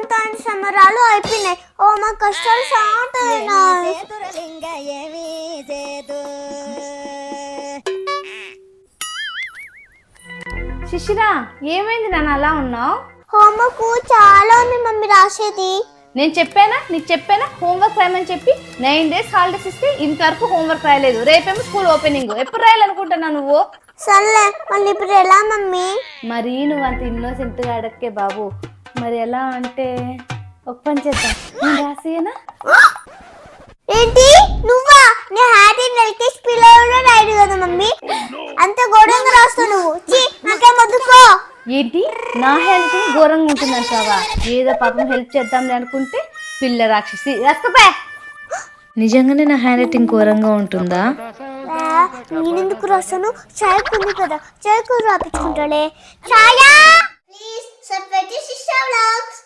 అంతా సమరాలు అయిపోయినాయి. ఓ మా కష్టాలు స్టార్ట్ అయినాయి. శిశిరా, ఏమైంది నాన్న అలా ఉన్నావు? హోంవర్క్ చాలా ఉంది మమ్మీ రాసేది. నేను నీకు చెప్పానా హోంవర్క్ రాయమని చెప్పి 9 days హాలిడేస్ ఇస్తే ఇంతవరకు హోంవర్క్ రాయలేదు. రేపేమో స్కూల్ ఓపెనింగ్. ఎప్పుడు రాయాలనుకుంటున్నా నువ్వు? సర్లే, మళ్ళీ ఇప్పుడు ఎలా మమ్మీ? మరి నువ్వు అంత ఇన్నోసెంట్గా అడక్కే బాబు. మరి ఎలా అంటే ఒక పని చేద్దాం, నేను రాసేనా? ఏంటి నువ్వా? నీ హ్యాట్ ఎల్కేజీ పిల్లలు రాయడు కదా మమ్మీ, అంత ఘోరంగా రాస్తావు నువ్వు. నాకేం వద్దుకో. ఏంటి నా హెల్త్ ఘోరంగా ఉంటుందంటావా? ఏదో పాపం హెల్ప్ చేద్దాంలే అనుకుంటే పిల్ల రాక్షసి రాసుకోపా. నిజంగానే నా హ్యాండ్ రైటింగ్ ఘోరంగా ఉంటుందా? నేనెందుకు రాస్తాను? చాయకు ఉంది కదా, చాయకు రాపించుకుంటాడే. ఛాయా ప్లీజ్ సబ్స్క్రైబ్ టు శిష్యా వ్లాగ్స్.